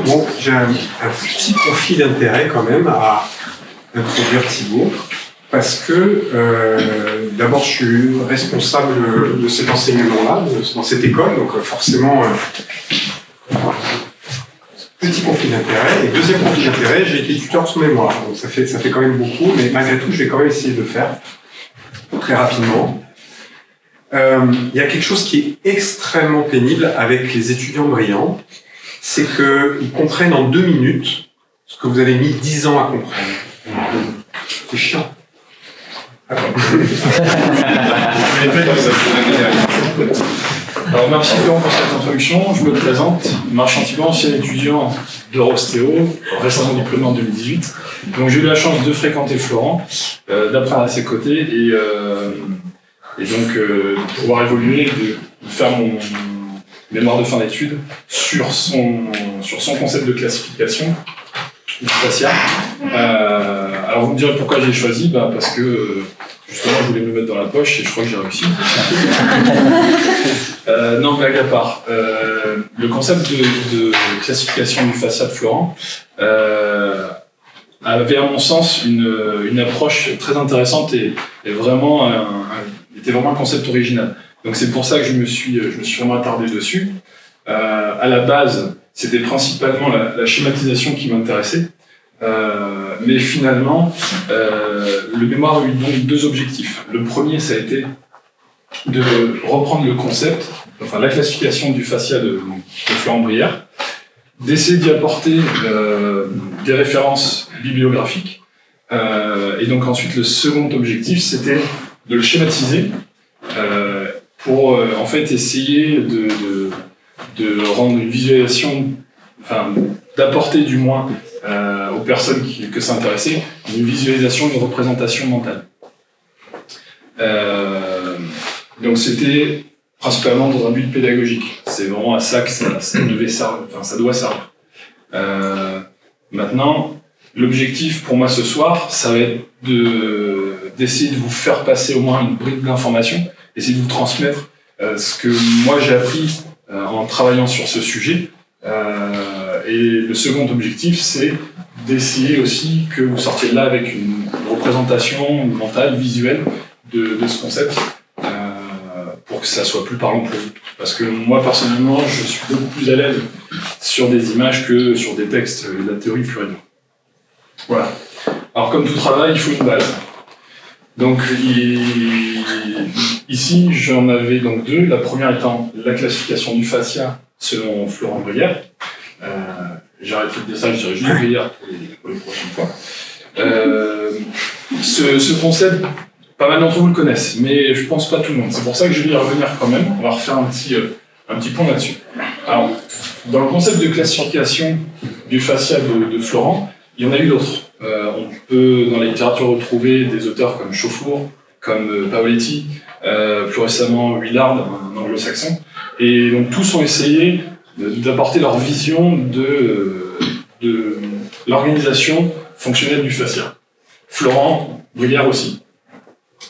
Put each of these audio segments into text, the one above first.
Bon, j'ai un petit conflit d'intérêt quand même à introduire Thibaut, parce que d'abord je suis responsable de cet enseignement-là, dans cette école, donc forcément petit conflit d'intérêt. Et deuxième conflit d'intérêt, j'ai été tuteur sous mémoire, donc ça fait quand même beaucoup, mais malgré tout je vais quand même essayer de le faire très rapidement. Il y a quelque chose qui est extrêmement pénible avec les étudiants brillants, c'est qu'ils comprennent en 2 minutes ce que vous avez mis 10 ans à comprendre. C'est chiant. Alors, merci Florent pour cette introduction. Je me présente, Marc Chantiban, ancien étudiant d'Eurostéo, récemment diplômé en 2018. Donc j'ai eu la chance de fréquenter Florent, d'apprendre à ses côtés et donc de pouvoir évoluer, de faire mon mémoire de fin d'études sur son concept de classification du fascia. Alors vous me direz pourquoi j'ai choisi, parce que justement je voulais me le mettre dans la poche et je crois que j'ai réussi. Non, blague à part. Le concept de classification du fascia de Florent avait à mon sens une approche très intéressante et vraiment était vraiment un concept original. Donc c'est pour ça que je me suis vraiment attardé dessus. À la base, c'était principalement la schématisation qui m'intéressait. Mais finalement, le mémoire a eu donc 2 objectifs. Le premier, ça a été de reprendre le concept, enfin la classification du fascia de Florent Brière, d'essayer d'y apporter des références bibliographiques. Et donc ensuite, le second objectif, c'était de le schématiser pour en fait essayer de rendre une visualisation, enfin d'apporter du moins aux personnes que ça intéressait une visualisation, une représentation mentale. Donc c'était principalement dans un but pédagogique. C'est vraiment à ça que ça doit servir. Maintenant, l'objectif pour moi ce soir, ça va être d'essayer de vous faire passer au moins une brique d'information, essayer de vous transmettre ce que moi j'ai appris en travaillant sur ce sujet. Et le second objectif, c'est d'essayer aussi que vous sortiez de là avec une représentation mentale, visuelle de ce concept, pour que ça soit plus parlant pour vous. Parce que moi, personnellement, je suis beaucoup plus à l'aise sur des images que sur des textes, de la théorie pure et dure. Voilà. Alors, comme tout travail, il faut une base. Donc, ici, j'en avais donc 2. La première étant la classification du fascia selon Florent Brière. J'arrête de dire ça, je dirais juste Brière pour les prochaines fois. Ce concept, pas mal d'entre vous le connaissent, mais je pense pas tout le monde. C'est pour ça que je vais y revenir quand même. On va refaire un petit point là-dessus. Alors, dans le concept de classification du fascia de Florent, il y en a eu d'autres. On peut, dans la littérature, retrouver des auteurs comme Chauffour, comme Paoletti, plus récemment Willard, un anglo-saxon. Et donc tous ont essayé d'apporter leur vision de l'organisation fonctionnelle du fascia. Florent Brière aussi.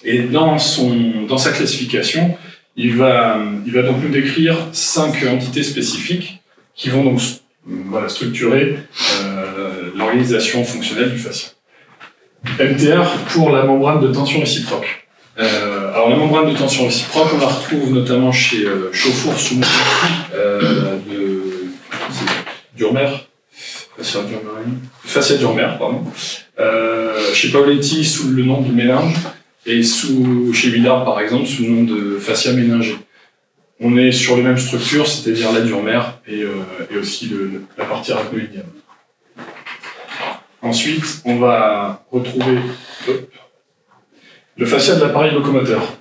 Et dans sa classification, il va donc nous décrire 5 entités spécifiques qui vont donc structurer l'organisation fonctionnelle du fascia. MTR pour la membrane de tension réciproque. Alors la membrane de tension réciproque, on la retrouve notamment chez Chauffour sous le nom de Durmer, fascia Durmer, pardon. Chez Paoletti sous le nom de méninge et chez Willard par exemple sous le nom de fascia méningée. On est sur les mêmes structures, c'est-à-dire la Durmer et aussi la partie arachnoïdienne. Ensuite, on va retrouver le fascia de l'appareil locomoteur,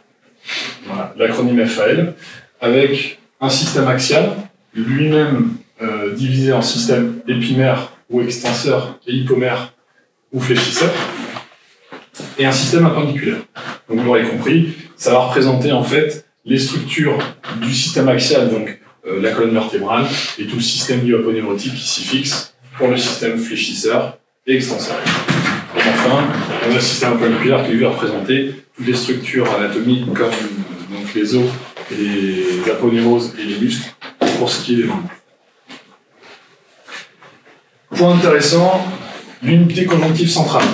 voilà, l'acronyme FAL, avec un système axial, lui-même divisé en système épimère ou extenseur et hypomère ou fléchisseur, et un système appendiculaire. Donc vous l'aurez compris, ça va représenter en fait les structures du système axial, donc la colonne vertébrale, et tout le système dio-aponeurotique qui s'y fixe pour le système fléchisseur et extenseur. Et enfin, on a le système appendiculaire qui lui va représenter toutes les structures anatomiques comme donc les os, les aponeuroses et les muscles pour ce qui est des membres. Point intéressant, l'unité conjonctive centrale.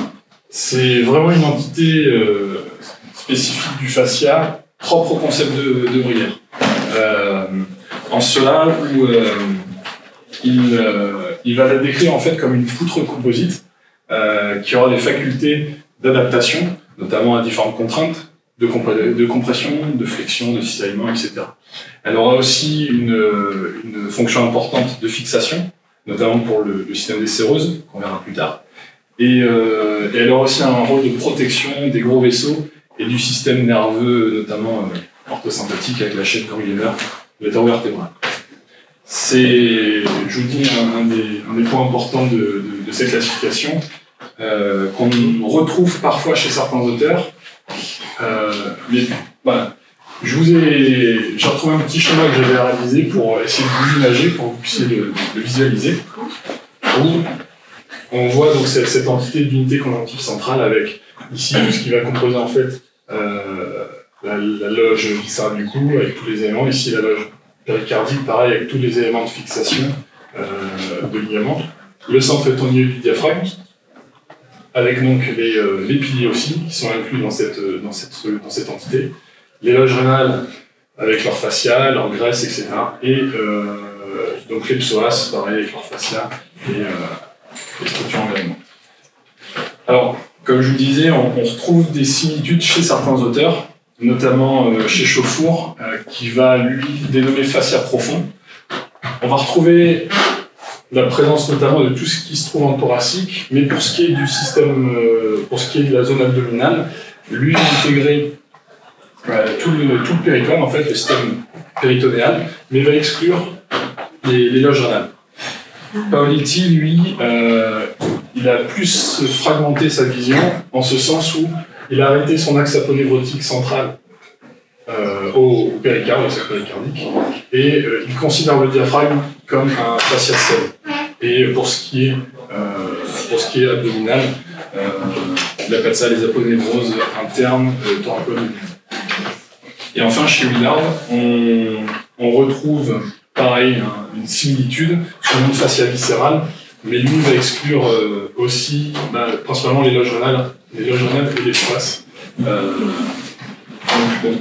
C'est vraiment une entité spécifique du fascia, propre au concept de Bruyère. En cela où il va la décrire en fait comme une poutre composite qui aura des facultés d'adaptation, notamment à différentes contraintes de compression, de flexion, de cisaillement, etc. Elle aura aussi une fonction importante de fixation, notamment pour le système des séreuses, qu'on verra plus tard. Et elle aura aussi un rôle de protection des gros vaisseaux et du système nerveux, notamment orthosympathique avec la chaîne Gruyère, le taux vertébral. C'est, je vous dis, un des points importants de cette classification qu'on retrouve parfois chez certains auteurs. Mais voilà, j'ai retrouvé un petit schéma que j'avais réalisé pour essayer de vous imager, pour que vous puissiez le visualiser. Où on voit donc cette entité d'unité conjonctive centrale avec ici tout ce qui va composer en fait la loge viscérale du cou avec tous les éléments, ici la loge péricardique, pareil avec tous les éléments de fixation de ligaments, le centre étonnieux du diaphragme, avec donc les piliers aussi qui sont inclus dans cette entité, les loges rénales avec leur fascia, leur graisse, etc. Et donc les psoas, pareil avec leur fascia et les structures environnementales. Alors, comme je vous disais, on retrouve des similitudes chez certains auteurs, notamment chez Chauffour, qui va lui dénommer fascia profond. On va retrouver la présence notamment de tout ce qui se trouve en thoracique, mais pour ce qui est du système, pour ce qui est de la zone abdominale, lui va intégrer tout le péritoine, en fait, le système péritonéal, mais va exclure les loges rénales. Paolitti, lui, il a plus fragmenté sa vision, en ce sens où il a arrêté son axe aponévrotique central au péricarde, au cercle péricardique, et il considère le diaphragme comme un fascia cell. Et pour ce qui est abdominal, il appelle ça les aponévroses internes thoraco-abdominales. Et enfin, chez Willard, on retrouve pareil une similitude sur une fascia viscérale, mais lui va exclure aussi principalement les loges rénales et les psoas. Donc bon,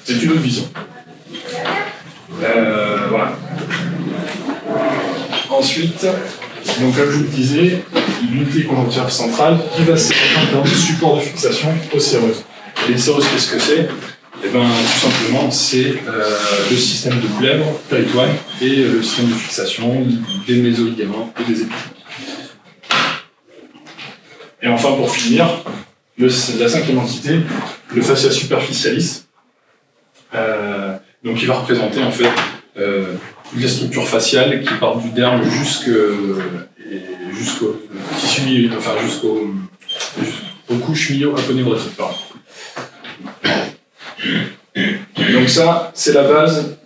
c'est une autre vision. Voilà. Ensuite, donc comme je vous le disais, l'unité conjonctive centrale qui va servir en termes de support de fixation aux séreuses. Et les séreuses, qu'est-ce que c'est? Eh bien, tout simplement, c'est le système de plèvre, péritoine, et le système de fixation des mésoligaments et des épiphytes. Et enfin, pour finir, la cinquième entité, le fascia superficialis. Donc, il va représenter en fait toutes les structures faciales qui partent du derme jusqu'au tissu, enfin aux couches milio-aponévrotiques. Donc ça, c'est la base,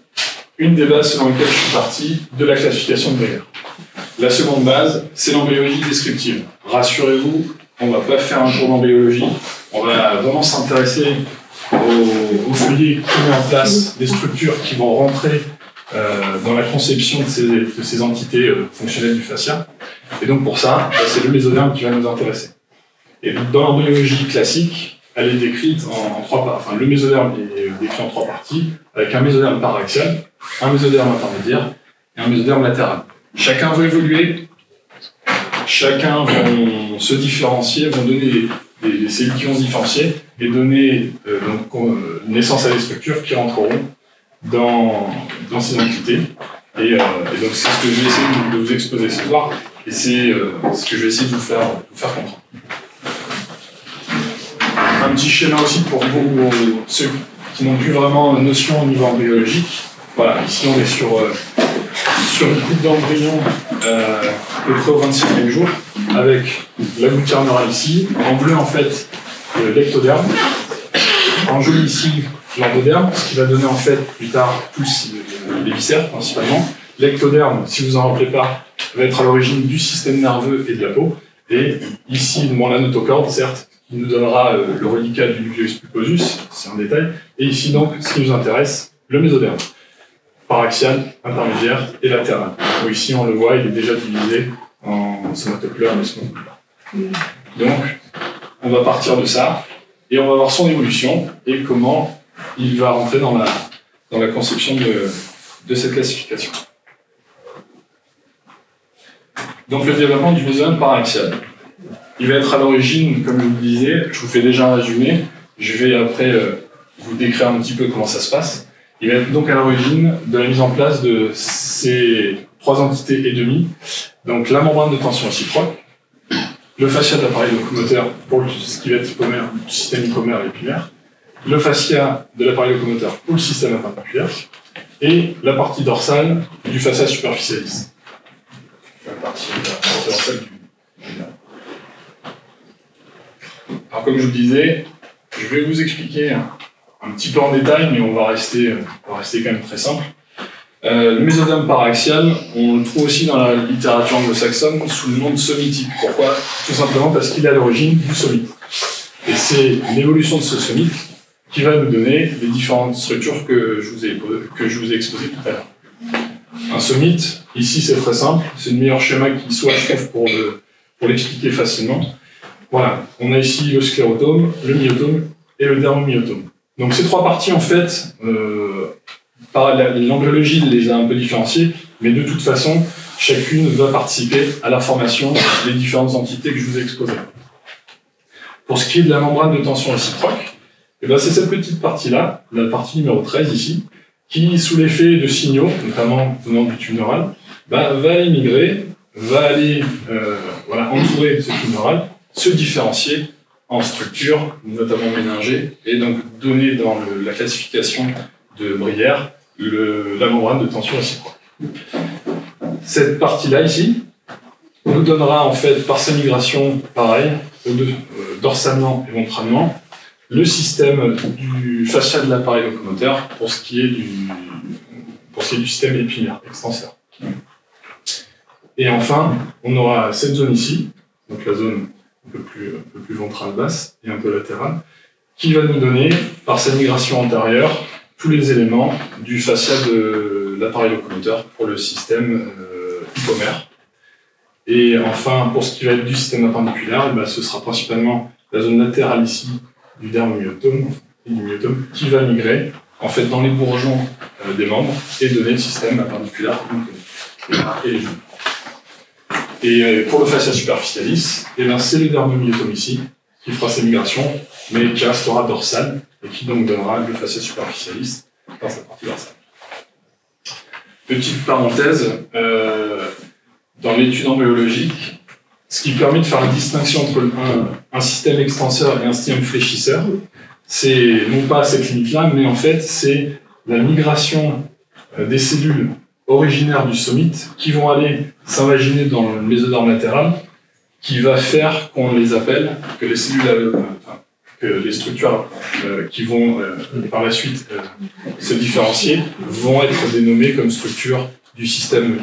une des bases selon lesquelles je suis parti de la classification de Bruyère. La seconde base, c'est l'embryologie descriptive. Rassurez-vous, on ne va pas faire un cours d'embryologie, on va vraiment s'intéresser au feuillet qui met en place des structures qui vont rentrer dans la conception de ces entités fonctionnelles du fascia. Et donc pour ça, c'est le mésoderme qui va nous intéresser. Et dans l'embryologie classique, elle est décrite en trois parties. Enfin, le mésoderme est décrit en trois parties, avec un mésoderme paraxial, un mésoderme intermédiaire et un mésoderme latéral. Chacun va évoluer, chacun vont se différencier, vont donner des cellules qui vont se différencier et donner naissance à des structures qui rentreront dans ces entités. Et donc c'est ce que je vais essayer de vous exposer ce soir, et c'est ce que je vais essayer de vous faire comprendre. Un petit schéma aussi pour vous, ceux qui n'ont plus vraiment notion au niveau embryologique. Voilà, ici on est sur une coupe d'embryon à peu près au 26e jour, avec la gouttière neurale ici, en bleu en fait l'ectoderme, en jaune ici l'endoderme, ce qui va donner en fait plus tard tous les viscères principalement. L'ectoderme, si vous en rappelez pas, va être à l'origine du système nerveux et de la peau, et ici la notocorde, certes, qui nous donnera le reliquat du nucleus pulposus, c'est un détail, et ici donc, ce qui nous intéresse, le mésoderme. paraxial, intermédiaire et latéral. Donc ici, on le voit, il est déjà divisé en somatoculaire et smooth. Donc, on va partir de ça et on va voir son évolution et comment il va rentrer dans la conception de cette classification. Donc, le développement du mésodème paraxial. Il va être à l'origine, comme je vous le disais, je vous fais déjà un résumé, je vais après vous décrire un petit peu comment ça se passe. Il va être donc à l'origine de la mise en place de ces trois entités et demie, donc la membrane de tension réciproque, le fascia de l'appareil locomoteur pour ce qui va être hypomère, le système hypomère et épimère, le fascia de l'appareil locomoteur pour le système appendicuaire, et la partie dorsale du fascia superficialis. La partie dorsale du Alors, comme je vous le disais, je vais vous expliquer un petit peu en détail, mais on va rester quand même très simple. Le mésodème paraxial, on le trouve aussi dans la littérature anglo-saxonne sous le nom de somitique. Pourquoi? Tout simplement parce qu'il est à l'origine du somite. Et c'est l'évolution de ce somite qui va nous donner les différentes structures que je vous ai exposées tout à l'heure. Un somite, ici c'est très simple, c'est le meilleur schéma qui soit, je trouve, pour l'expliquer facilement. Voilà, on a ici le sclérotome, le myotome et le dermomyotome. Donc ces trois parties, en fait, l'embryologie les a un peu différenciées, mais de toute façon, chacune va participer à la formation des différentes entités que je vous ai exposées. Pour ce qui est de la membrane de tension réciproque, eh ben c'est cette petite partie-là, la partie numéro 13 ici, qui, sous l'effet de signaux, notamment venant du tube neural, va aller migrer, va aller entourer ce tube neural, se différencier en structure, notamment méningée, et donc donner dans la classification de Brière la membrane de tension réciproque. Cette partie-là ici nous donnera en fait par sa migration, pareil, dorsalement et ventralement, le système du fascia de l'appareil locomoteur pour ce qui est du système épinière, extenseur. Et enfin, on aura cette zone ici, donc la zone un peu plus ventrale basse et un peu latérale, qui va nous donner, par sa migration antérieure, tous les éléments du fascia de l'appareil locomoteur pour le système hypomère. Et enfin, pour ce qui va être du système appendiculaire, ce sera principalement la zone latérale ici du dermomyotome et du myotome qui va migrer en fait dans les bourgeons des membres et donner le système appendiculaire et les genoux. Et pour le fascia superficialis, c'est le dermomyotome ici qui fera sa migration, mais qui restera dorsal et qui donc donnera le fascia superficialis dans sa partie dorsale. Petite parenthèse, dans l'étude embryologique, ce qui permet de faire la distinction entre un système extenseur et un système fléchisseur, c'est non pas cette limite-là, mais en fait c'est la migration des cellules originaires du somite qui vont aller s'invaginer dans le mésodorme latéral, qui va faire qu'on les appelle, que les cellules, que les structures qui vont par la suite se différencier vont être dénommées comme structures du système.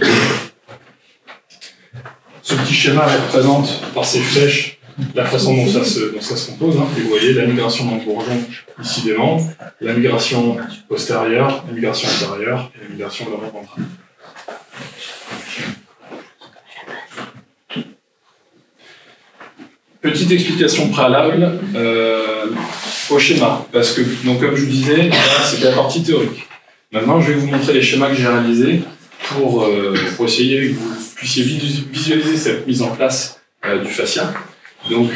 Ce petit schéma représente par ces flèches la façon dont ça se compose. Et vous voyez la migration dans le bourgeon ici des membres, la migration postérieure, la migration antérieure et la migration de la membre ventrale. Petite explication préalable au schéma, parce que, donc, comme je vous disais, c'était la partie théorique. Maintenant, je vais vous montrer les schémas que j'ai réalisés pour essayer que vous puissiez visualiser cette mise en place du fascia, donc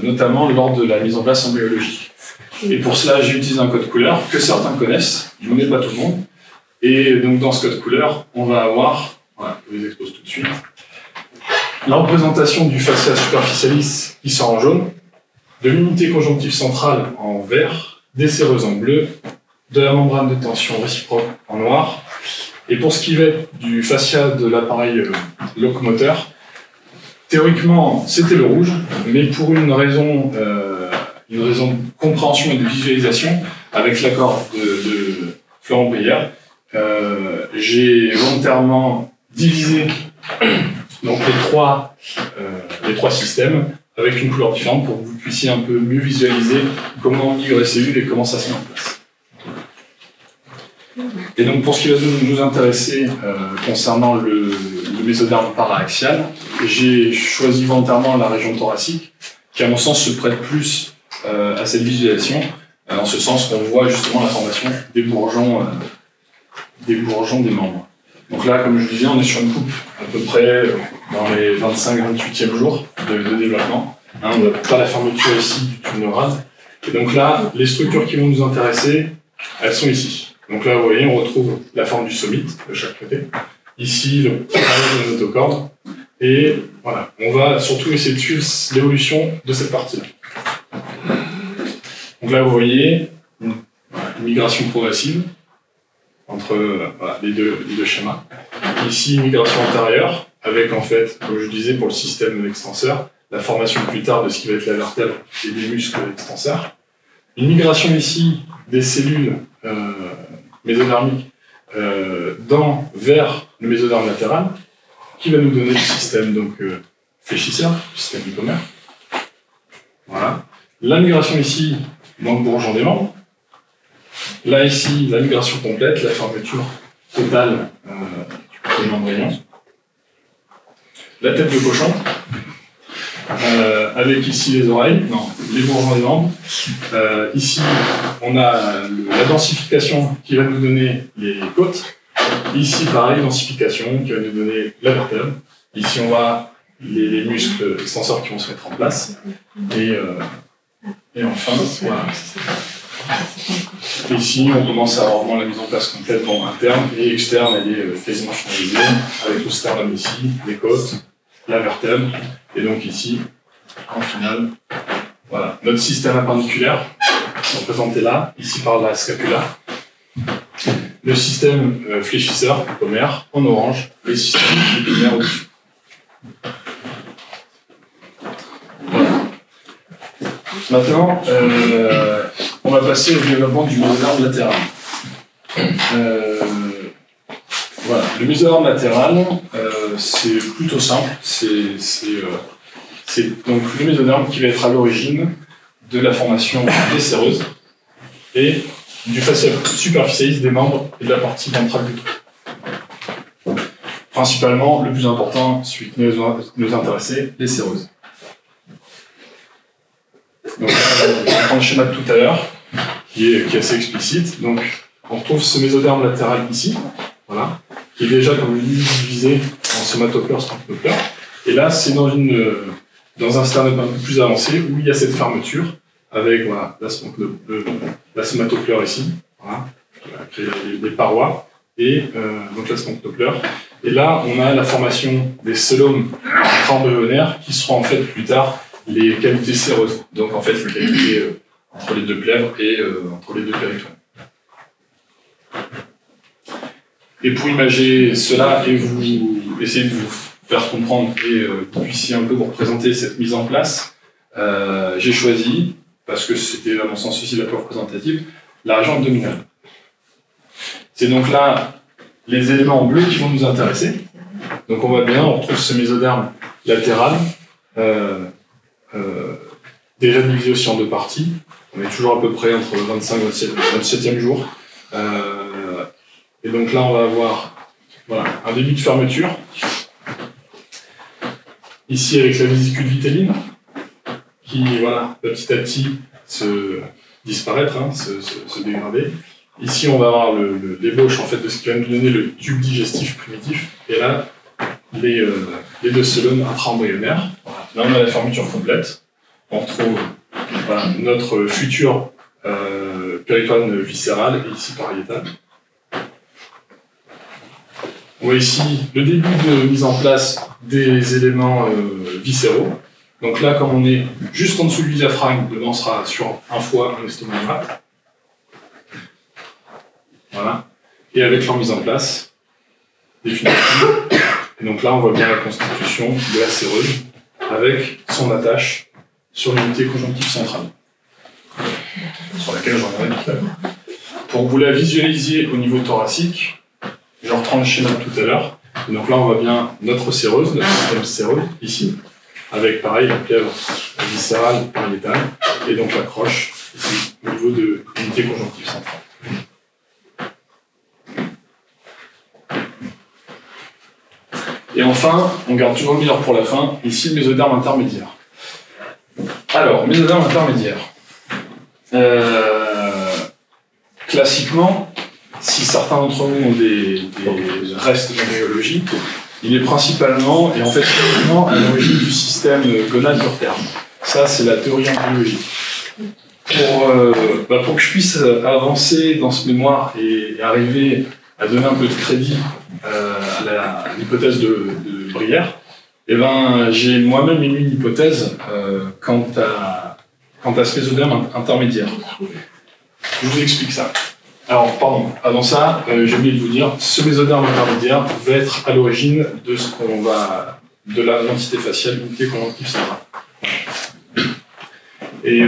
notamment lors de la mise en place embryologique. Et pour cela, j'ai utilisé un code couleur que certains connaissent, je ne connais pas tout le monde. Et donc dans ce code couleur, on va avoir, voilà, je vous les expose tout de suite, la représentation du fascia superficialis qui sort en jaune, de l'unité conjonctive centrale en vert, des séreuses en bleu, de la membrane de tension réciproque en noir. Et pour ce qui va être du fascia de l'appareil locomoteur, théoriquement c'était le rouge, mais pour une raison de compréhension et de visualisation, avec l'accord de Florent Brière, j'ai volontairement divisé donc les trois systèmes avec une couleur différente pour que vous puissiez un peu mieux visualiser comment migrent les cellules et comment ça se met en place. Et donc pour ce qui va nous intéresser concernant le mésoderme paraaxial, j'ai choisi volontairement la région thoracique, qui à mon sens se prête plus à cette visualisation, en ce sens qu'on voit justement la formation des bourgeons des membres. Donc là, comme je disais, on est sur une coupe à peu près dans les 25-28e jours de développement. Hein, on n'a pas la fermeture ici du tube neural. Et donc là, les structures qui vont nous intéresser, elles sont ici. Donc là, vous voyez, on retrouve la forme du somite de chaque côté. Ici, le passage de la notocorde. Et voilà, on va surtout essayer de suivre l'évolution de cette partie-là. Donc là, vous voyez une migration progressive entre les deux schémas. Ici, une migration antérieure, avec en fait, comme je disais pour le système extenseur, la formation plus tard de ce qui va être la vertèbre et des muscles extenseurs. Une migration ici des cellules mésodermiques vers le mésoderme latéral, qui va nous donner le système fléchisseur, le système hypomère. Voilà. La migration ici dans le bourgeon des membres. Là ici, la migration complète, la fermeture totale des membrillons. La tête de cochon, avec ici les oreilles, les bourgeons des membres. Ici, on a la densification qui va nous donner les côtes. Ici, pareil, densification qui va nous donner la vertèbre. Ici, on va les muscles extenseurs qui vont se mettre en place. Et enfin, voilà. Ici, on commence à avoir vraiment la mise en place complètement interne et externe, elle est quasiment finalisée, avec le sternum ici, les côtes, la vertèbre, et donc ici, en finale, voilà, notre système appendiculaire, représenté là, ici par la scapula, le système fléchisseur, hypomère, en orange, le système épimère au-dessus. Voilà. Maintenant, on va passer au développement du mésoderme latéral. Voilà. Le mésoderme latéral, c'est plutôt simple. C'est donc le mésoderme qui va être à l'origine de la formation des séreuses et du fascia superficialis des membres et de la partie ventrale du trou. Principalement, le plus important, celui qui nous intéressait, les séreuses. Donc là, on va prendre le schéma de tout à l'heure, qui est assez explicite. Donc, on retrouve ce mésoderme latéral ici, voilà, qui est déjà, comme je le disais, en somatopleure, splanchnopleur. Et là, c'est dans un sternum un peu plus avancé, où il y a cette fermeture, avec voilà, la somatopleure ici, voilà, les parois, et donc la splanchnopleur. Et là, on a la formation des célomes embryonnaires, qui seront en fait plus tard les cavités séreuses, donc en fait les cavités entre les deux plèvres et entre les deux péritoines. Et pour imager cela et vous essayer de vous faire comprendre et que vous puissiez un peu vous représenter cette mise en place, j'ai choisi, parce que c'était à mon sens aussi la plus représentative, la région abdominale. C'est donc là les éléments en bleu qui vont nous intéresser. Donc on voit bien, on retrouve ce mésoderme latéral, déjà divisé aussi en deux parties. On est toujours à peu près entre 25 et 27e jour. Et donc là, on va avoir un début de fermeture. Ici, avec la vésicule vitelline, qui va petit à petit se disparaître, se dégrader. Ici, on va avoir l'ébauche en fait, de ce qui va nous donner le tube digestif primitif. Et là, les deux célomes intra-embryonnaires. Là, on a la fermeture complète. On retrouve notre futur péritoine viscéral et ici pariétal. On voit ici le début de mise en place des éléments viscéraux. Donc là, comme on est juste en dessous du diaphragme, le vent sera sur un foie, un estomac droit. Voilà. Et avec leur mise en place définitive. Et donc là, on voit bien la constitution de la séreuse avec son attache sur l'unité conjonctive centrale, sur laquelle je reviendrai tout à l'heure. Pour que vous la visualisiez au niveau thoracique, je reprends le schéma de tout à l'heure. Et donc là, on voit bien notre séreuse, notre système séreux, ici, avec pareil la plèvre viscérale pariétale, et donc la croche, ici, au niveau de l'unité conjonctive centrale. Et enfin, on garde toujours le meilleur pour la fin, ici le mésoderme intermédiaire. Alors, mésoderme intermédiaire. Classiquement, si certains d'entre vous ont des restes d'embryologie, il est principalement, et en fait uniquement, à l'origine du système gonade sur terme. Ça, c'est la théorie embryologique. Pour que je puisse avancer dans ce mémoire et arriver à donner un peu de crédit à l'hypothèse de Brière, j'ai moi-même émis une hypothèse quant à ce mésoderme intermédiaire. Je vous explique ça. Alors, pardon, avant ça, j'ai oublié de vous dire, ce mésoderme intermédiaire va être à l'origine de l'entité faciale, l'unité conjonctive centrale. Et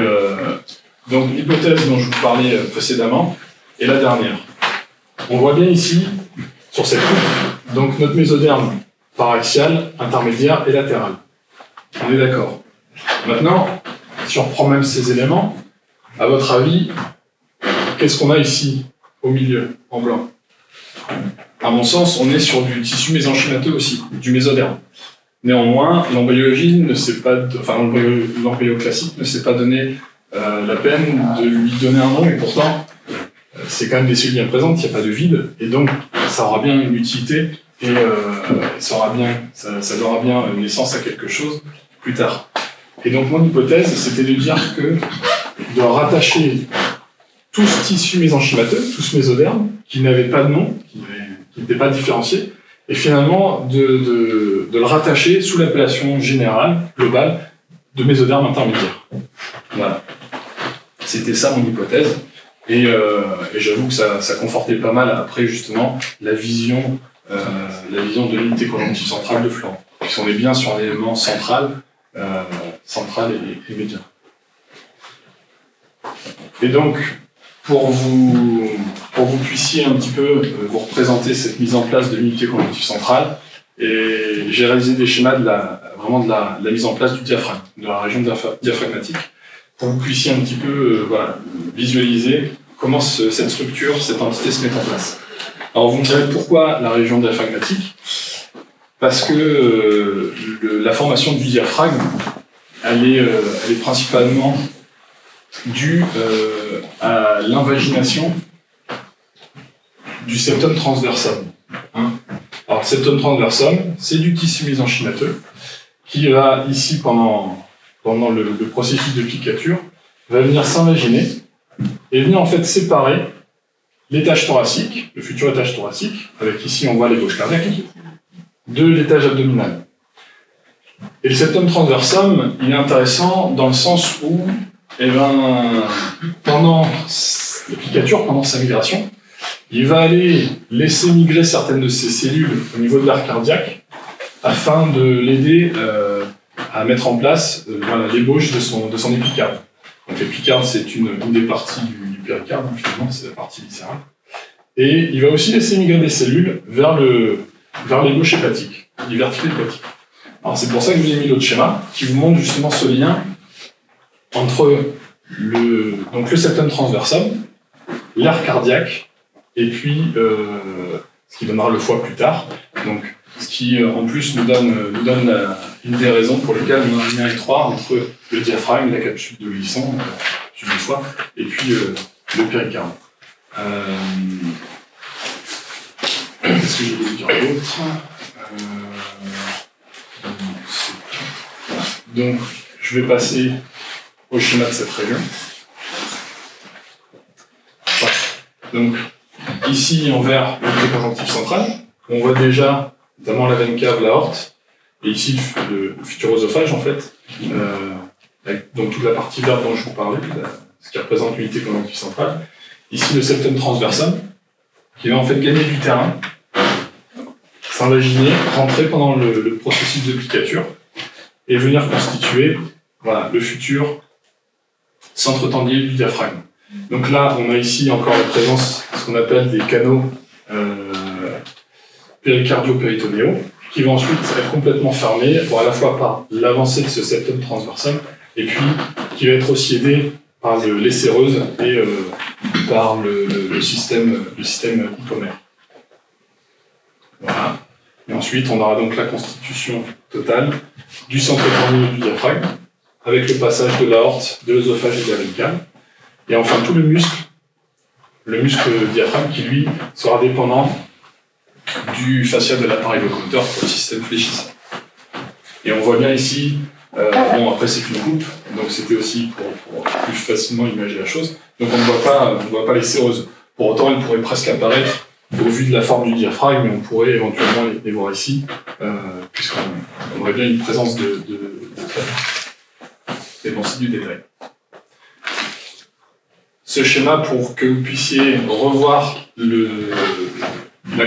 donc, l'hypothèse dont je vous parlais précédemment est la dernière. On voit bien ici, sur cette coupe, donc notre mésoderme paraxial, intermédiaire et latéral. On est d'accord. Maintenant, si on reprend même ces éléments, à votre avis, qu'est-ce qu'on a ici, au milieu, en blanc? À mon sens, on est sur du tissu mésenchymateux aussi, du mésoderme. Néanmoins, l'embryologie l'embryo classique ne s'est pas donné la peine de lui donner un nom, et pourtant, c'est quand même des cellules bien présentes, il n'y a pas de vide, et donc ça aura bien une utilité, et ça donnera bien naissance à quelque chose plus tard. Et donc mon hypothèse, c'était de dire que de rattacher tout ce tissu mésenchymateux, tout ce mésoderme, qui n'avait pas de nom, qui n'était pas différencié, et finalement de le rattacher sous l'appellation générale, globale, de mésoderme intermédiaire. Voilà. C'était ça mon hypothèse, et j'avoue que ça confortait pas mal après justement la vision de l'unité conjonctive centrale de Florent, puisqu'on est bien sur un élément central et médian. Et donc, pour vous puissiez un petit peu vous représenter cette mise en place de l'unité conjonctive centrale, et j'ai réalisé des schémas de la mise en place du diaphragme, de la région diaphragmatique, pour que vous puissiez un petit peu visualiser comment cette structure, cette entité se met en place. Alors vous me direz pourquoi la région diaphragmatique? Parce que la formation du diaphragme, elle est principalement due à l'invagination du septum transversum. Alors, le septum transversum, c'est du tissu mésenchymateux qui va, ici, pendant le processus de piqûre, va venir s'invaginer et venir en fait séparer l'étage thoracique, le futur étage thoracique, avec ici on voit l'ébauche cardiaque, de l'étage abdominal. Et le septum transversum, il est intéressant dans le sens où, pendant la piqûre, pendant sa migration, il va aller laisser migrer certaines de ses cellules au niveau de l'aire cardiaque afin de l'aider à mettre en place l'ébauche de son épicarde. Donc l'épicarde, c'est une des parties du péricarde, finalement, c'est la partie viscérale. Et il va aussi laisser migrer des cellules vers l'ébauche hépatique, les verticales hépatiques. Alors c'est pour ça que je vous ai mis l'autre schéma, qui vous montre justement ce lien entre le septum transversum, l'aire cardiaque, et puis ce qui donnera le foie plus tard. Donc, ce qui en plus nous donne une des raisons pour lesquelles on a un lien étroit entre le diaphragme, la capsule de Wilson, du foie, et puis le péricarde. Qu'est-ce que je voulais dire d'autre? Donc, je vais passer au schéma de cette région. Voilà. Donc, ici, en vert, l'unité conjonctive centrale. On voit déjà, notamment la veine cave, l'aorte, et ici, le futur œsophage, en fait. Avec donc toute la partie verte dont je vous parlais, ce qui représente l'unité conjonctive centrale. Ici, le septum transversum, qui va en fait gagner du terrain, s'invaginer, rentrer pendant le processus de piqûre, et venir constituer le futur centre tendier du diaphragme. Donc là, on a ici encore la présence de ce qu'on appelle des canaux péricardio-péritonéaux, qui vont ensuite être complètement fermés, à la fois par l'avancée de ce septum transversum, et puis qui va être aussi aidé par les séreuses et par le système hypomère. Voilà. Et ensuite, on aura donc la constitution totale du centre éternel du diaphragme, avec le passage de l'aorte, de l'œsophage et de la veine cave. Et enfin, tout le muscle diaphragme qui, lui, sera dépendant du fascia de l'appareil locomoteur pour le système fléchissant. Et on voit bien ici, bon après c'est une coupe, donc c'était aussi pour plus facilement imaginer la chose. Donc on ne voit pas les séreuses. Pour autant, elles pourraient presque apparaître au vu de la forme du diaphragme, mais on pourrait éventuellement les voir ici, puisqu'on aurait bien une présence de pensées du détail. Ce schéma, pour que vous puissiez revoir la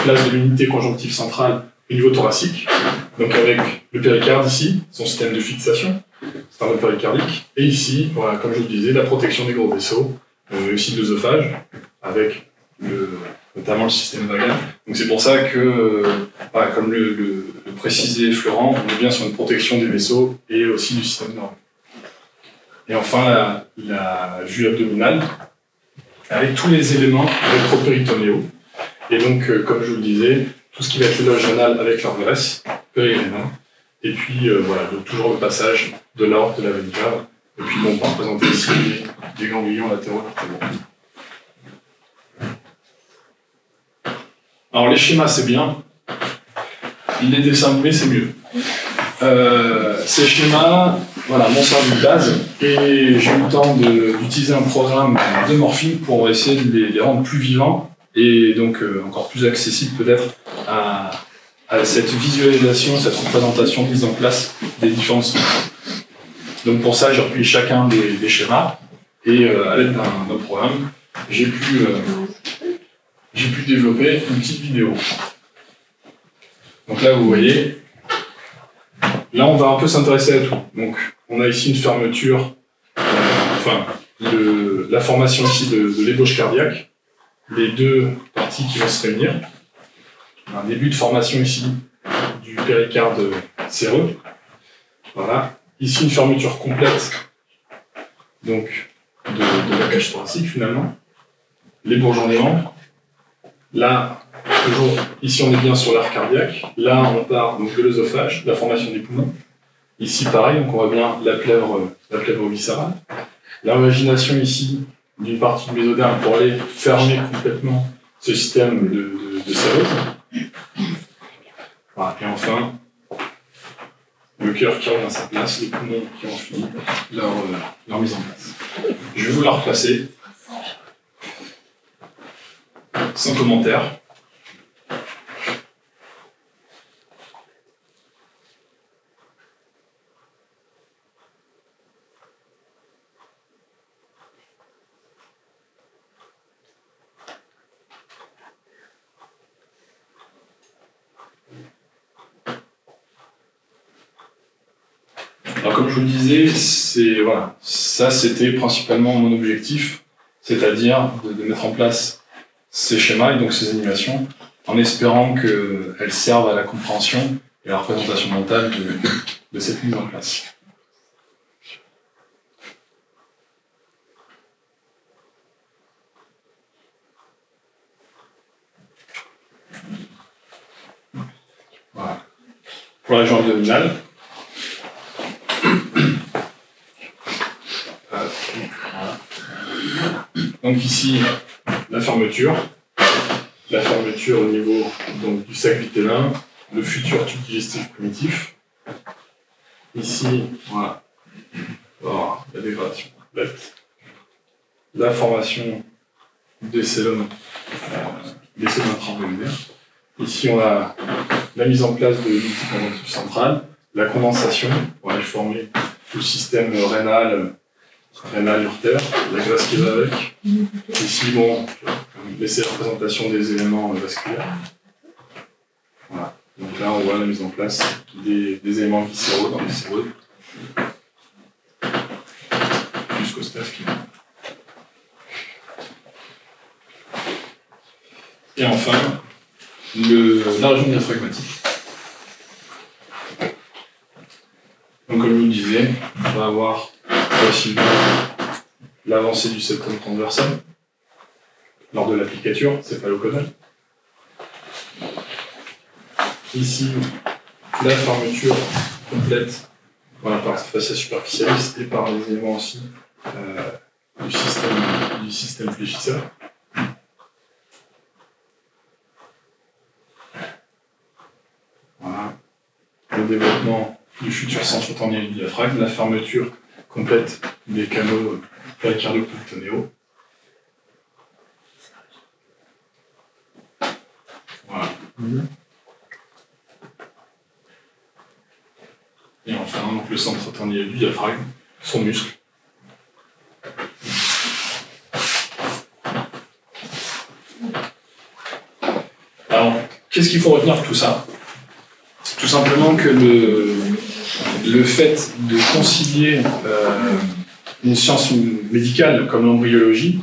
place de l'unité conjonctive centrale au niveau thoracique, donc avec le péricarde ici, son système de fixation, c'est un péricardique, et ici, voilà, comme je vous le disais, la protection des gros vaisseaux, mais aussi de l'œsophage, avec notamment le système vagal. Donc c'est pour ça que, voilà, comme le précisait Florent, on est bien sur une protection des vaisseaux et aussi du système nerveux. Et enfin, la vue abdominale, avec tous les éléments rétropéritonéaux. Et donc, comme je vous le disais, tout ce qui va être le loge anal avec leur graisse, périrénale. Et puis, voilà, donc toujours le passage de l'aorte, de la veine cave. Et puis, bon, on peut représenter ici des ganglions latéraux vertébraux. Alors, les schémas, c'est bien. Les dessins animés, c'est mieux. Ces schémas, voilà, m'ont servi de base. Et j'ai eu le temps d'utiliser un programme de morphine pour essayer de les rendre plus vivants et donc encore plus accessibles peut-être à cette visualisation, cette représentation mise en place des différents sons. Donc pour ça, j'ai repris chacun des schémas et à l'aide d'un programme, j'ai pu développer une petite vidéo. Donc là, vous voyez, là, on va un peu s'intéresser à tout. Donc, on a ici une fermeture, la formation ici de l'ébauche cardiaque, les deux parties qui vont se réunir. Un début de formation ici du péricarde séreux. Voilà. Ici, une fermeture complète donc, de la cage thoracique finalement. Les bourgeonnements. Là, toujours, ici, on est bien sur l'arc cardiaque. Là, on part donc, de l'œsophage, la formation des poumons. Ici, pareil, donc on voit bien la plèvre viscérale. L'imagination ici d'une partie du mésoderme pour aller fermer complètement ce système de séreuse. Voilà. Et enfin, le cœur qui revient à sa place, les poumons qui ont fini leur mise en place. Je vais vous la replacer. Sans commentaire. Alors comme je vous le disais, voilà, ça c'était principalement mon objectif, c'est-à-dire de mettre en place ces schémas et donc ces animations, en espérant qu'elles servent à la compréhension et à la représentation mentale de cette mise en place. Voilà. Pour la jambe abdominale. Donc ici, la fermeture au niveau donc, du sac vitellin, le futur tube digestif primitif. Ici, voilà, la dégradation complète. La formation des célomes intra-embryonnaires. Ici, on a la mise en place de l'outil conjonctif central, la condensation pour aller former tout le système rénal urtère, la graisse qui va avec. Ici, bon, laisser la représentation des éléments vasculaires. Voilà. Donc là, on voit la mise en place des éléments viscéraux dans les séreux. Jusqu'au staph final. Et enfin, la région diaphragmatique. Donc comme je vous le disais, on va avoir facilement l'avancée du septum transversal lors de l'applicature céphalo-caudale. ici la fermeture complète par la partie fascia superficialis et par les éléments aussi du système fléchisseur. Voilà. Le développement du futur centre tendinien du diaphragme, la fermeture complète des canaux péricardo-péritonéaux. Voilà. Et enfin, donc, le centre tendinien du diaphragme, son muscle. Alors, qu'est-ce qu'il faut retenir de tout ça? Tout simplement que le fait de concilier une science médicale comme l'embryologie,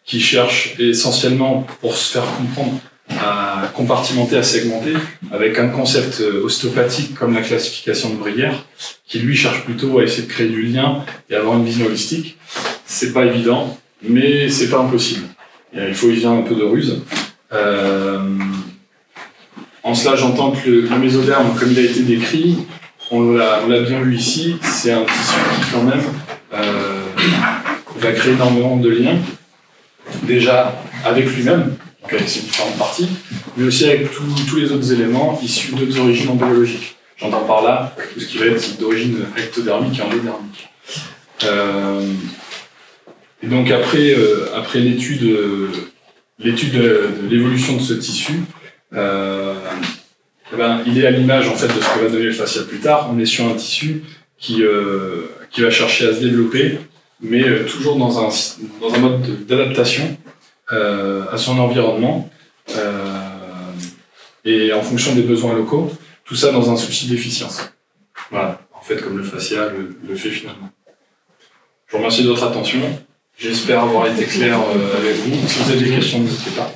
qui cherche essentiellement pour se faire comprendre à compartimenter, à segmenter, avec un concept ostéopathique comme la classification de Briguère, qui lui cherche plutôt à essayer de créer du lien et avoir une vision holistique. C'est pas évident, mais c'est pas impossible. Il faut y vient un peu de ruse. En cela, j'entends que le mésoderme, comme il a été décrit, on l'a bien vu ici, c'est un tissu qui quand même va créer énormément de liens, déjà avec lui-même, donc avec ses différentes parties, mais aussi avec tous les autres éléments issus d'autres origines embryologiques. J'entends par là tout ce qui va être d'origine ectodermique et endodermique. Et donc après l'étude de l'évolution de ce tissu, il est à l'image en fait de ce que va donner le fascia plus tard. On est sur un tissu qui va chercher à se développer, mais toujours dans un mode d'adaptation à son environnement et en fonction des besoins locaux. Tout ça dans un souci d'efficience. Voilà, en fait, comme le fascia le fait finalement. Je vous remercie de votre attention. J'espère avoir été clair avec vous. Si vous avez des questions, n'hésitez pas.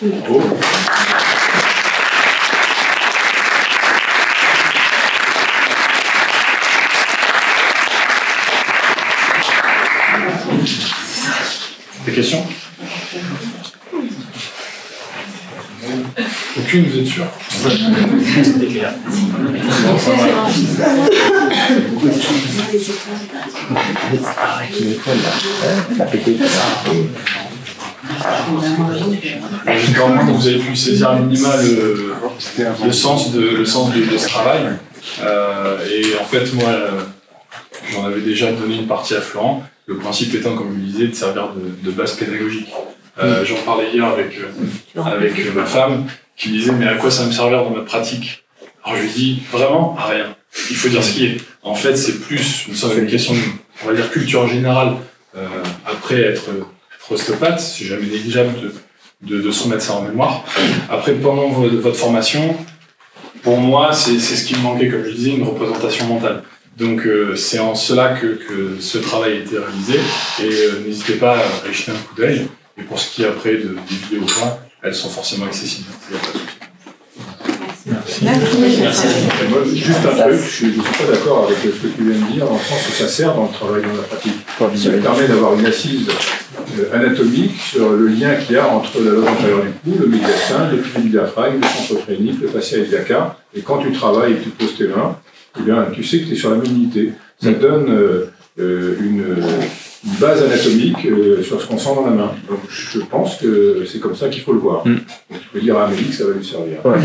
Bravo. Des questions? Aucune, vous êtes sûr? C'était clair. J'espère que vous avez pu saisir à minima le sens de ce travail. Et en fait, moi, j'en avais déjà donné une partie à Florent. Le principe étant, comme je le disais, de servir de base pédagogique. J'en parlais hier avec ma femme, qui me disait mais à quoi ça va me servir dans ma pratique? Alors je lui dis vraiment à rien. Il faut dire ce qui est. En fait, c'est plus une question de, on va dire, culture générale. Après être ostéopathe, c'est jamais négligeable de se remettre ça en mémoire. Après, pendant votre formation, pour moi, c'est ce qui me manquait, comme je disais, une représentation mentale. Donc c'est en cela que ce travail a été réalisé. Et n'hésitez pas à y jeter un coup d'œil. Et pour ce qui est après des vidéos, elles sont forcément accessibles. Il n'y a pas de souci. Merci. Moi, juste un truc, je ne suis pas d'accord avec ce que tu viens de dire, dans le sens que ça sert dans le travail, dans la pratique. Ça permet d'avoir une assise anatomique sur le lien qu'il y a entre la loge antérieure du cou, le médiastin, le pli du diaphragme, le centre phrénique, le fascia iliaca. Et quand tu travailles et que tu poses tes mains, eh bien, tu sais que tu es sur la même unité. Ça te donne une base anatomique sur ce qu'on sent dans la main. Donc je pense que c'est comme ça qu'il faut le voir. Donc tu peux dire à Amélie que ça va lui servir. Ouais.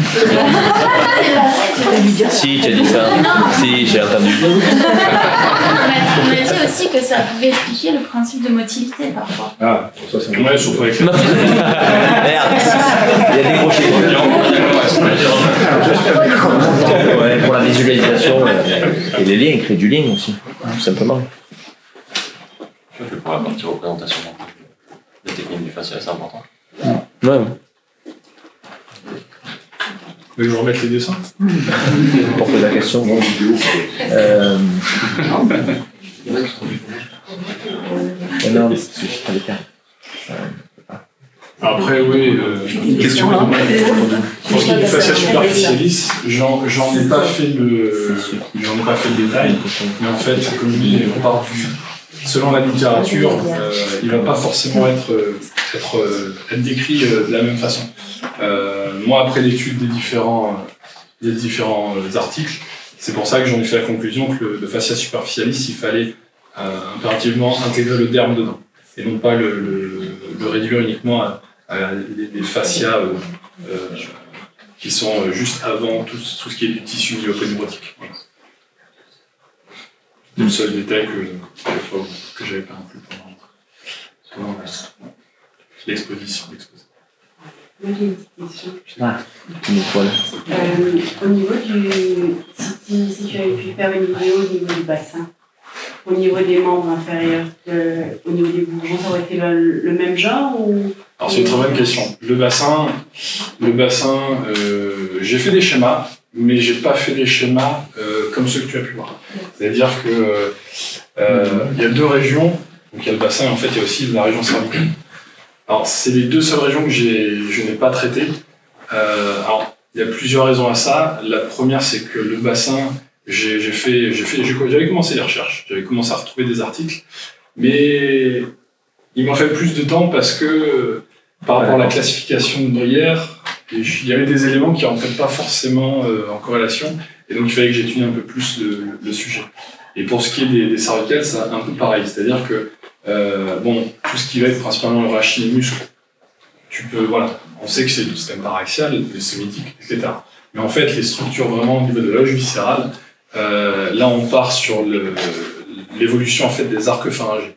Si, tu as dit ça. Si, j'ai entendu. On m'a dit aussi que ça pouvait expliquer le principe de motilité parfois. Ah, ça c'est ouais, surtout avec Merde, il y a des crochets. Ouais, pour la visualisation et les liens, créer du lien aussi, tout simplement. Pour la partie représentation des techniques du fascia, c'est important. Ouais. Vous voulez que je remette les dessins? Pour poser la question, bon. Non, c'est juste pas les cas. Après, oui, question. Pour ce qui est du fascia superficialis, j'en ai pas fait le détail, mais en fait, comme je dis, on part selon la littérature, il va pas forcément être décrit de la même façon. Moi, après l'étude des différents articles, c'est pour ça que j'en ai fait la conclusion que le fascia superficialis, il fallait impérativement intégrer le derme dedans, et non pas le réduire uniquement à des fascias qui sont juste avant tout ce qui est du tissu myopénérotique. Voilà. C'est le seul détail que j'avais pas inclus pendant l'exposition. Moi j'ai une petite question. Nicole. Au niveau si tu avais pu faire une vidéo au niveau du bassin, au niveau des membres inférieurs, au niveau des bourgeons, ça aurait été le même genre ou... Alors c'est une très bonne question. Le bassin, j'ai fait des schémas, mais j'ai pas fait des schémas comme ceux que tu as pu voir. C'est-à-dire que il y a deux régions, donc il y a le bassin et en fait il y a aussi la région cervicale. Alors c'est les deux seules régions que je n'ai pas traitées. Alors il y a plusieurs raisons à ça. La première c'est que le bassin, j'avais commencé les recherches, j'avais commencé à retrouver des articles, mais il m'en fait plus de temps parce que par rapport à la classification de Bruyère, il y avait des éléments qui ne rentraient pas forcément en corrélation, et donc il fallait que j'étudie un peu plus le sujet. Et pour ce qui est des cervicales, c'est un peu pareil, c'est-à-dire que tout ce qui va être principalement le rachis et muscle, on sait que c'est du système paraxial, le sémitique, etc. Mais en fait, les structures vraiment au niveau de la loge viscérale, là on part sur l'évolution en fait des arcs pharyngés.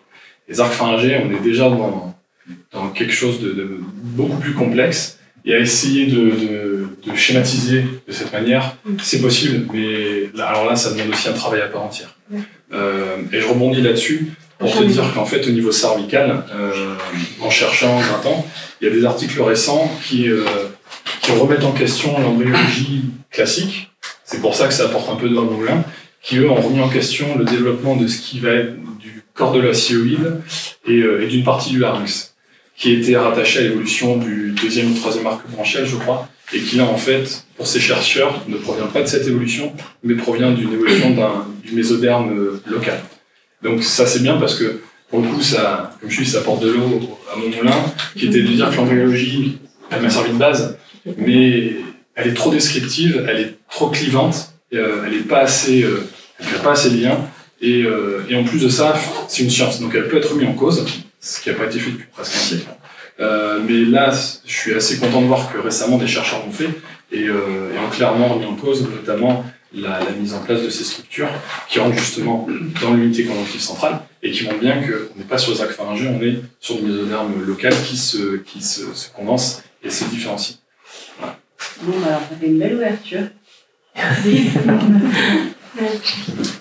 Les arcs pharyngés, on est déjà dans quelque chose de beaucoup plus complexe, et à essayer de schématiser de cette manière, c'est possible, mais là, ça demande aussi un travail à part entière. Et je rebondis là-dessus pour te dire qu'en fait, au niveau cervical, en cherchant un temps, il y a des articles récents qui remettent en question l'embryologie classique. C'est pour ça que ça apporte un peu de vin au moulin, qui eux ont remis en question le développement de ce qui va être du corps de l'ostéoïde et d'une partie du larynx, qui était rattaché à l'évolution du deuxième ou troisième arc branchial, je crois, et qui là, en fait, pour ces chercheurs, ne provient pas de cette évolution, mais provient d'une évolution du mésoderme local. Donc ça, c'est bien parce que, pour le coup, ça, comme je dis, ça apporte de l'eau à mon moulin, qui était de dire que l'embryologie, elle m'a servi de base, mais elle est trop descriptive, elle est trop clivante, elle fait pas assez de liens, et en plus de ça, c'est une science, donc elle peut être mise en cause, ce qui n'a pas été fait depuis presque un siècle. Mais là, je suis assez content de voir que récemment des chercheurs l'ont fait et ont clairement remis en cause notamment la mise en place de ces structures qui rentrent justement dans l'unité conjonctive centrale et qui montrent bien qu'on n'est pas sur les arcs pharyngés, on est sur le mésoderme local qui se condense et se différencie. Voilà. Bon, alors ça fait une belle ouverture. Merci.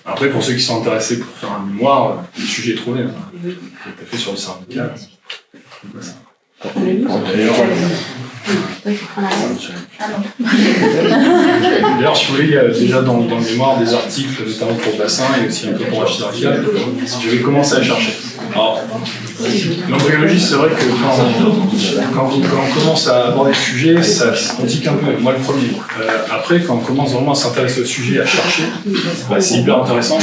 Après, pour ceux qui sont intéressés pour faire un mémoire, le sujet est trouvé. Tout à fait sur le cervical. D'ailleurs, si vous voulez, il y a déjà dans le mémoire des articles, notamment pour le bassin et aussi un peu pour rachis cervical. Je vais commencer à chercher. Alors, l'embryologie, c'est vrai que quand on commence à aborder le sujet, on tique un peu. Moi, le premier. Après, quand on commence vraiment à s'intéresser au sujet, à chercher, c'est hyper intéressant.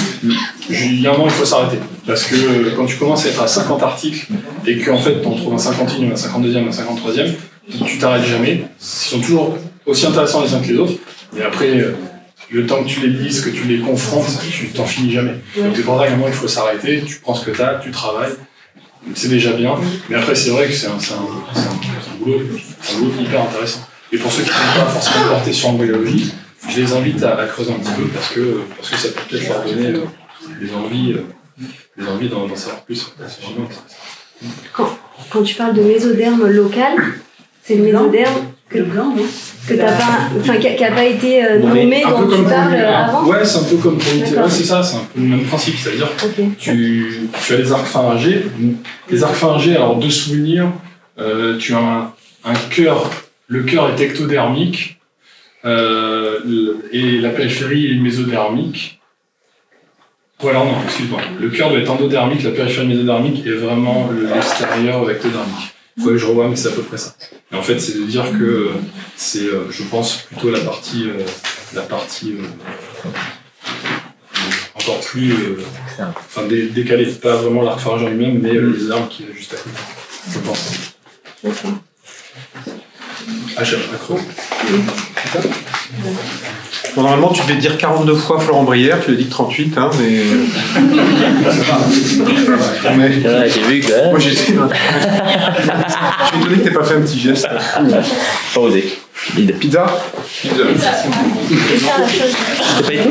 Il y a un moment, il faut s'arrêter. Parce que quand tu commences à être à 50 articles et qu'en fait, tu en trouves un 50e, un 52e, un 53e, tu t'arrêtes jamais. Ils sont toujours aussi intéressants les uns que les autres. Et après, le temps que tu les lises, que tu les confrontes, tu t'en finis jamais. Donc c'est pour ça qu'à un moment, il faut s'arrêter, tu prends ce que tu as, tu travailles. C'est déjà bien. Mais après, c'est vrai que c'est un boulot hyper intéressant. Et pour ceux qui ne sont pas forcément portés sur l'embryologie, je les invite à creuser un petit peu parce que ça peut peut-être leur donner des envies d'en savoir plus. C'est vraiment intéressant. Quand tu parles de mésoderme local, c'est le mésoderme que blanc, oui. Que t'as pas, enfin qui a pas été nommé dont tu parles avant. Ouais, c'est un peu comme pour ouais, c'est ça, c'est un peu le même principe, c'est-à-dire tu as les arcs pharyngés. Les arcs pharyngés, alors de souvenir, tu as un cœur, le cœur est ectodermique et la périphérie est mésodermique. Ou alors non, excuse-moi, le cœur doit être endodermique, la périphérie mésodermique est vraiment l'extérieur ectodermique. Il faut que je revoie, mais c'est à peu près ça. Et en fait, c'est de dire que c'est, je pense, plutôt la partie encore encore plus décalé. Pas vraiment l'arc pharyngé en lui-même, mais les arbres qui est juste à côté. Je pense. D'accord. Accro. Bon, normalement, tu devais dire 42 fois Florent Brière, tu l'as dit que 38, hein, mais... J'ai vu que. Moi, j'ai été... Je suis étonné que t'aies pas fait un petit geste. Pas osé. Pizza. C'est pas été